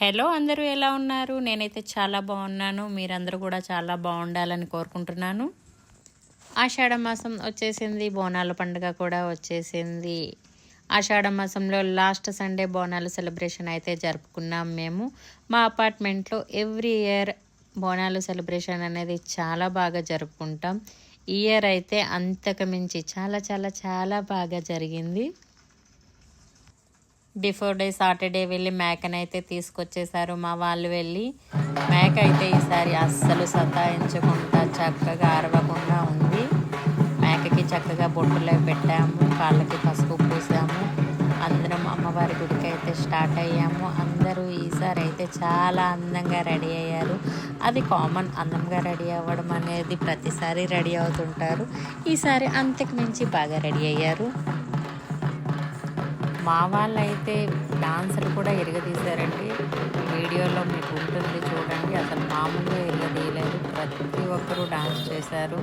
Hello అందరూ ఎలా ఉన్నారు? నేనైతే చాలా బాగున్నాను. మీరందరూ కూడా చాలా బాగుండాలని కోరుకుంటున్నాను. ఆషాఢ మాసం వచ్చేసింది. బోనాల పండుగ కూడా వచ్చేసింది. ఆషాఢ మాసంలో లాస్ట్ సండే బోనాలు సెలబ్రేషన్ అయితే జరుపుకున్నాం మేము. మా అపార్ట్మెంట్లో ఎవ్రీ ఇయర్ బోనాలు సెలబ్రేషన్ అనేది చాలా బాగా జరుపుకుంటాం. ఈ ఇయర్ అయితే అంతకు మించి చాలా చాలా చాలా బాగా జరిగింది. బిఫోర్ డే సాటర్డే వెళ్ళి మేకనైతే తీసుకొచ్చేసారు మా వాళ్ళు. వెళ్ళి మేక అయితే ఈసారి అస్సలు సతాయించకుండా చక్కగా అరవకుండా ఉంది. మేకకి చక్కగా బొట్టులో పెట్టాము, కాళ్ళకి పసుపు పూసాము. అందరం అమ్మవారి గుడికి అయితే స్టార్ట్ అయ్యాము. అందరూ ఈసారి అయితే చాలా అందంగా రెడీ అయ్యారు. అది కామన్, అందంగా రెడీ అవ్వడం అనేది ప్రతిసారి రెడీ అవుతుంటారు. ఈసారి అంతకు మించి బాగా రెడీ అయ్యారు. మా వాళ్ళైతే డాన్సులు కూడా ఇరగదీశారండి. వీడియోలో మీకు ఉంటుంది చూడండి. అసలు మామూలుగా ఇరగదీయలేదు, ప్రతి ఒక్కరూ డాన్స్ చేశారు.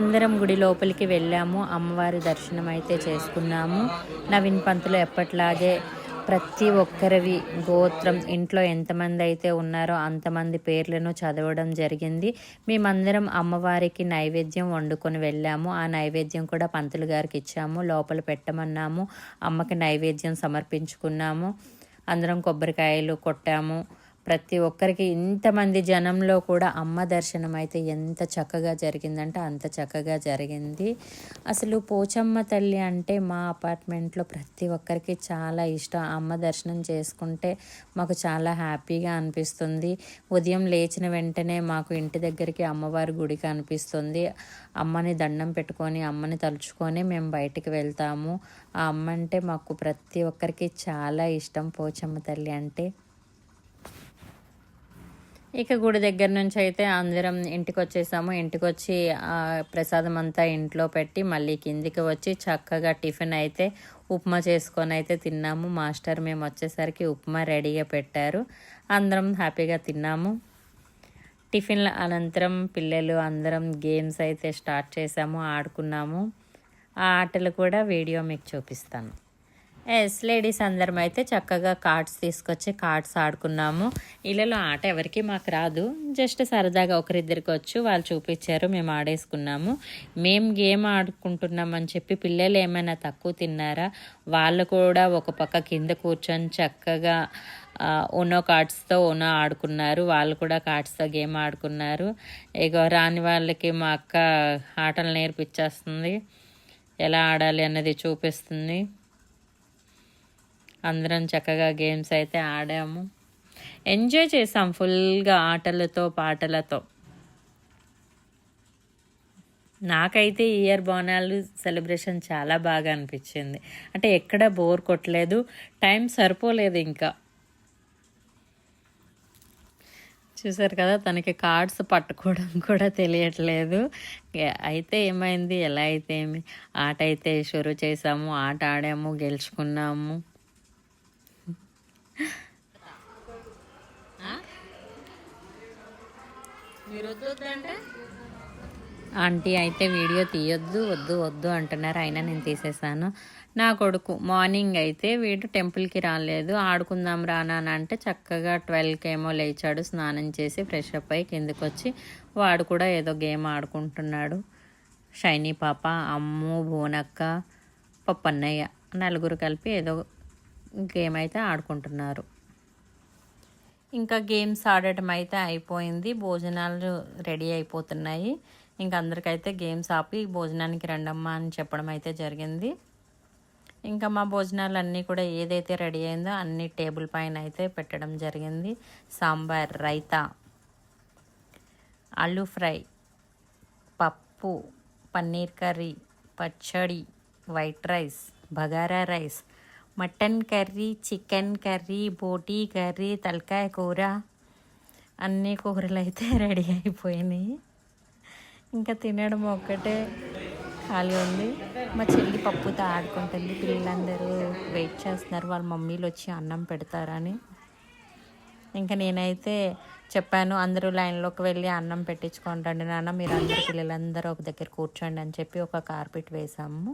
అందరం గుడి లోపలికి వెళ్ళాము. అమ్మవారి దర్శనం అయితే చేసుకున్నాము. నవీన్ పంతులు ఎప్పట్లాగే ప్రతి ఒక్కరివి గోత్రం ఇంట్లో ఎంతమంది అయితే ఉన్నారో అంతమంది పేర్లను చదవడం జరిగింది. మేమందరం అమ్మవారికి నైవేద్యం వండుకొని వెళ్ళాము. ఆ నైవేద్యం కూడా పంతులు గారికి ఇచ్చాము. లోపల పెట్టమన్నాము. అమ్మకి నైవేద్యం సమర్పించుకున్నాము. అందరం కొబ్బరికాయలు కొట్టాము. ప్రతి ఒక్కరికి ఇంతమంది జనంలో కూడా అమ్మ దర్శనం అయితే ఎంత చక్కగా జరిగిందంటే అంత చక్కగా జరిగింది. అసలు పోచమ్మ తల్లి అంటే మా అపార్ట్మెంట్లో ప్రతి ఒక్కరికి చాలా ఇష్టం. అమ్మ దర్శనం చేసుకుంటే మాకు చాలా హ్యాపీగా అనిపిస్తుంది. ఉదయం లేచిన వెంటనే మాకు ఇంటి దగ్గరికి అమ్మవారి గుడి కనిపిస్తుంది. అమ్మని దండం పెట్టుకొని అమ్మని తలుచుకొని మేము బయటికి వెళ్తాము. ఆ అమ్మ అంటే మాకు ప్రతి ఒక్కరికి చాలా ఇష్టం. పోచమ్మ తల్లి అంటే ఇక గుడి దగ్గర నుంచి అయితే అందరం ఇంటికి వచ్చేసాము. ఇంటికి వచ్చి ప్రసాదం అంతా ఇంట్లో పెట్టి మళ్ళీ కిందికి వచ్చి చక్కగా టిఫిన్ అయితే ఉప్మా చేసుకొని అయితే తిన్నాము. మాస్టర్ మేము వచ్చేసరికి ఉప్మా రెడీగా పెట్టారు. అందరం హ్యాపీగా తిన్నాము. టిఫిన్ల అనంతరం పిల్లలు అందరం గేమ్స్ అయితే స్టార్ట్ చేసాము, ఆడుకున్నాము. ఆ ఆటలు కూడా వీడియో మీకు చూపిస్తాను. లేడీస్ అందరం అయితే చక్కగా కార్డ్స్ తీసుకొచ్చి కార్డ్స్ ఆడుకున్నాము. ఇళ్ళలో ఆట ఎవరికి మాకు రాదు, జస్ట్ సరదాగా ఒకరిద్దరికి వచ్చు, వాళ్ళు చూపించారు, మేము ఆడేసుకున్నాము. మేము గేమ్ ఆడుకుంటున్నామని చెప్పి పిల్లలు ఏమైనా తక్కువ తిన్నారా? వాళ్ళు కూడా ఒక పక్క కింద కూర్చొని చక్కగా ఉన్నో కార్డ్స్తో ఉన్నో ఆడుకున్నారు. వాళ్ళు కూడా కార్డ్స్తో గేమ్ ఆడుకున్నారు. ఇక రాని వాళ్ళకి మా అక్క ఆటలు నేర్పించేస్తుంది, ఎలా ఆడాలి అన్నది చూపిస్తుంది. అందరం చక్కగా గేమ్స్ అయితే ఆడాము, ఎంజాయ్ చేసాం ఫుల్గా ఆటలతో పాటలతో. నాకైతే ఇయర్ బోనాలు సెలబ్రేషన్ చాలా బాగా అనిపించింది. అంటే ఎక్కడ బోర్ కొట్టలేదు, టైం సరిపోలేదు. ఇంకా చూసారు కదా, తనకి కార్డ్స్ పట్టుకోవడం కూడా తెలియట్లేదు. అయితే ఏమైంది, ఎలా అయితే ఏమి, ఆట అయితే షురూ చేసాము, ఆట ఆడాము, గెలుచుకున్నాము. ఆంటీ అయితే వీడియో తీయొద్దు, వద్దు వద్దు అంటున్నారు, అయినా నేను తీసేసాను. నా కొడుకు మార్నింగ్ అయితే వీడు టెంపుల్కి రాలేదు, ఆడుకుందాం రానా అంటే చక్కగా 12కి ఏమో లేచాడు, స్నానం చేసి ఫ్రెష్ అప్ అయ్యి కిందకి వచ్చి వాడు కూడా ఏదో గేమ్ ఆడుకుంటున్నాడు. షైనీ పాప, అమ్ము, భువనక్క, పప్పన్నయ్య నలుగురు కలిపి ఏదో గేమ్ అయితే ఆడుకుంటున్నారు. ఇంకా గేమ్స్ ఆడటం అయితే అయిపోయింది. భోజనాలు రెడీ అయిపోతున్నాయి. ఇంకా అందరికైతే గేమ్స్ ఆపి భోజనానికి రండమ్మా అని చెప్పడం అయితే జరిగింది. ఇంకా మా భోజనాలు అన్నీ కూడా ఏదైతే రెడీ అయిందో అన్ని టేబుల్ పైన అయితే పెట్టడం జరిగింది. సాంబార్, రైతా, ఆలూ ఫ్రై, పప్పు, పన్నీర్ కర్రీ, పచ్చడి, white rice, bagara rice, mutton curry, chicken curry, boti curry, తలకాయ కూర, అన్ని కూరలు అయితే రెడీ అయిపోయినాయి. ఇంకా తినడం ఒక్కటే ఖాళీ ఉంది. మా చెల్లి పప్పుతో ఆడుకుంటుంది. పిల్లలందరూ వెయిట్ చేస్తున్నారు వాళ్ళ మమ్మీలు వచ్చి అన్నం పెడతారని. ఇంకా నేనైతే చెప్పాను, అందరూ లైన్లోకి వెళ్ళి అన్నం పెట్టించుకుంటండి నాన్న, మీరు అందరు పిల్లలందరూ ఒక దగ్గర కూర్చోండి అని చెప్పి ఒక కార్పెట్ వేసాము.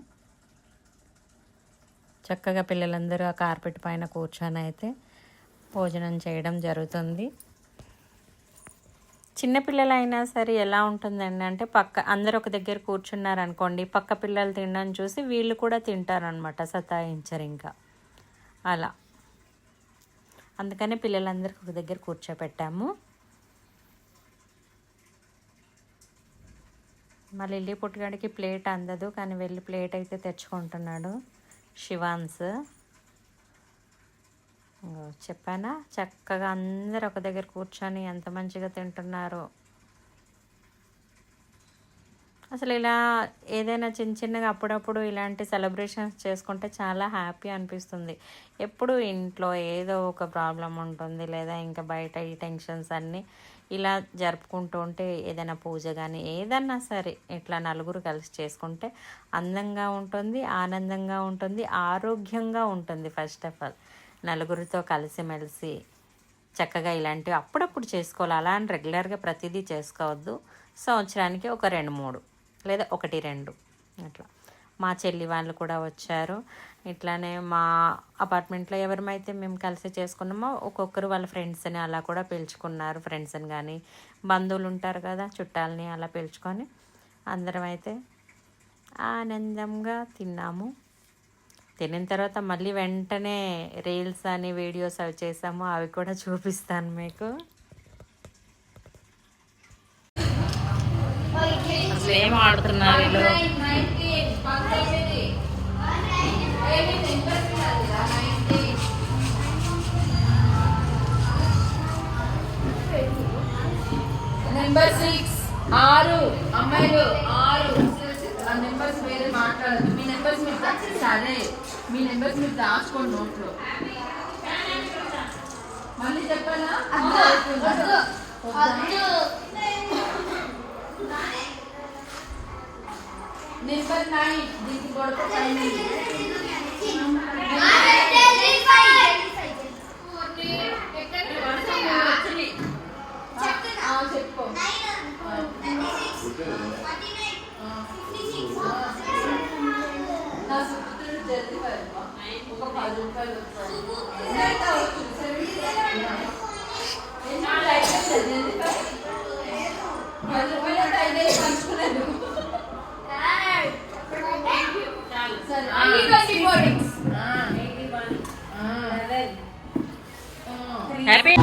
చక్కగా పిల్లలందరూ ఆ కార్పెట్ పైన కూర్చొని అయితే భోజనం చేయడం జరుగుతుంది. చిన్నపిల్లలైనా సరే ఎలా ఉంటుందండి అంటే అందరూ ఒక దగ్గర కూర్చున్నారనుకోండి, పక్క పిల్లలు తినడం చూసి వీళ్ళు కూడా తింటారనమాట, సతాయించరు ఇంకా అలా. అందుకనే పిల్లలందరికీ ఒక దగ్గర కూర్చోపెట్టాము. మా లిల్లీ పుట్టుగాడికి ప్లేట్ అందదు, కానీ వెళ్ళి ప్లేట్ అయితే తెచ్చుకుంటున్నాడు శివాన్స్. చెప్పానా, చక్కగా అందరు ఒక దగ్గర కూర్చొని ఎంత మంచిగా తింటున్నారో. అసలు ఇలా ఏదైనా చిన్న చిన్నగా అప్పుడప్పుడు ఇలాంటి సెలబ్రేషన్స్ చేసుకుంటే చాలా హ్యాపీ అనిపిస్తుంది. ఎప్పుడు ఇంట్లో ఏదో ఒక ప్రాబ్లం ఉంటుంది, లేదా ఇంకా బయట ఈ టెన్షన్స్ అన్నీ ఇలా జరుపుకుంటూ ఉంటే ఏదైనా పూజ కానీ ఏదన్నా సరే ఇట్లా నలుగురు కలిసి చేసుకుంటే అందంగా ఉంటుంది, ఆనందంగా ఉంటుంది, ఆరోగ్యంగా ఉంటుంది. ఫస్ట్ ఆఫ్ ఆల్ నలుగురితో కలిసిమెలిసి చక్కగా ఇలాంటివి అప్పుడప్పుడు చేసుకోవాలి. అలా అని రెగ్యులర్గా ప్రతిదీ చేసుకోవద్దు. సంవత్సరానికి ఒక 2-3 లేదా 1-2 అట్లా. మా చెల్లి వాళ్ళు కూడా వచ్చారు. ఇట్లానే మా అపార్ట్మెంట్లో ఎవరమైతే మేము కలిసి చేసుకున్నామో ఒక్కొక్కరు వాళ్ళ ఫ్రెండ్స్ని అలా కూడా పిలుచుకున్నారు. ఫ్రెండ్స్ని కానీ బంధువులు ఉంటారు కదా, చుట్టాలని అలా పిలుచుకొని అందరం అయితే ఆనందంగా తిన్నాము. తినిన తర్వాత మళ్ళీ వెంటనే రీల్స్ అని వీడియోస్ అవి చేసాము, అవి కూడా చూపిస్తాను మీకు. అసలు ఏం ఆడుతున్నారు వీళ్ళు? నెంబర్ 6 6 అమ్మాయిలు 6 నెంబర్స్ వేరే మాట్లాడదు. మీ నెంబర్స్ మీరు సరే, మీ నెంబర్స్ మీరు దాచుకోండి నోట్లో. మళ్ళీ చెప్పాలా? నెంబర్ 9 దీనికి కొడుకు చెప్పుకో. నా సుపుత్రుడు జల్దీ ఒక 10 రూపాయలు వచ్చాయి. పంచుకున్నాను. హ్యాపీ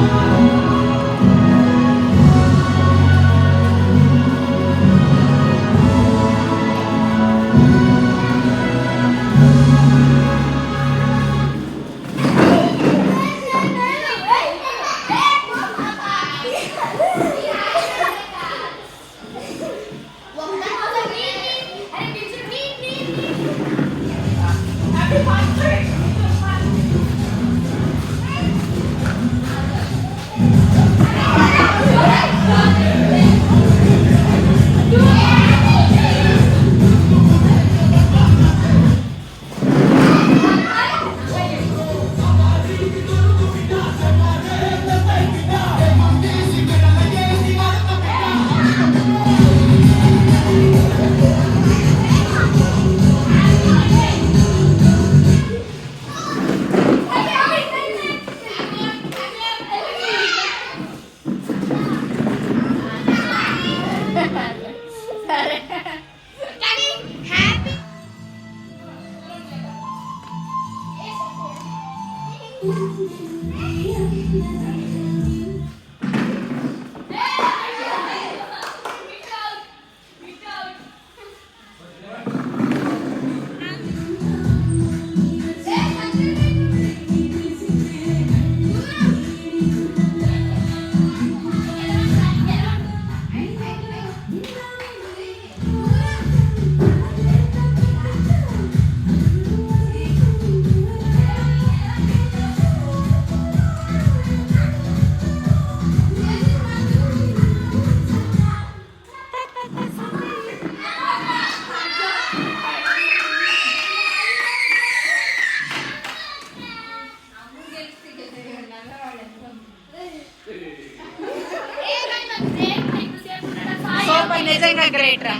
నిజంగా గ్రేట్ రా.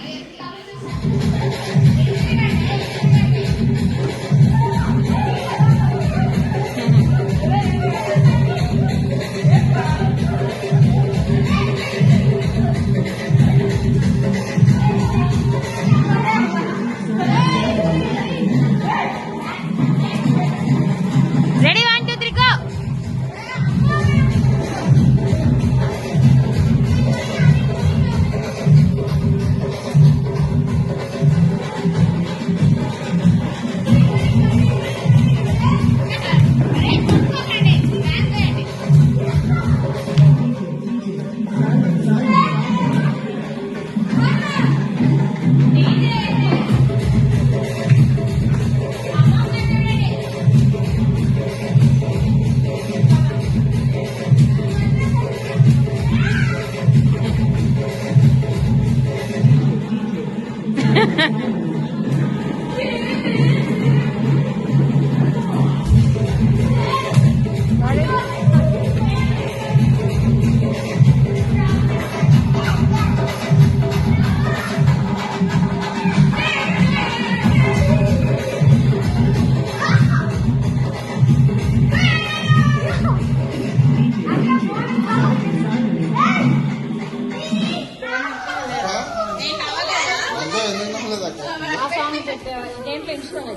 ఆ సాంగ్ పెట్టేవాళ్ళు దేంట్లో ఇన్స్టాల్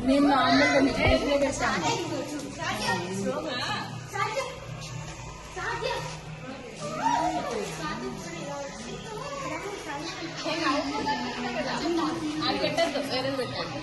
నేను నార్మల్గా డిస్ప్లే పెట్టాను. అది పెట్టద్దు, వేరేది పెట్టండి.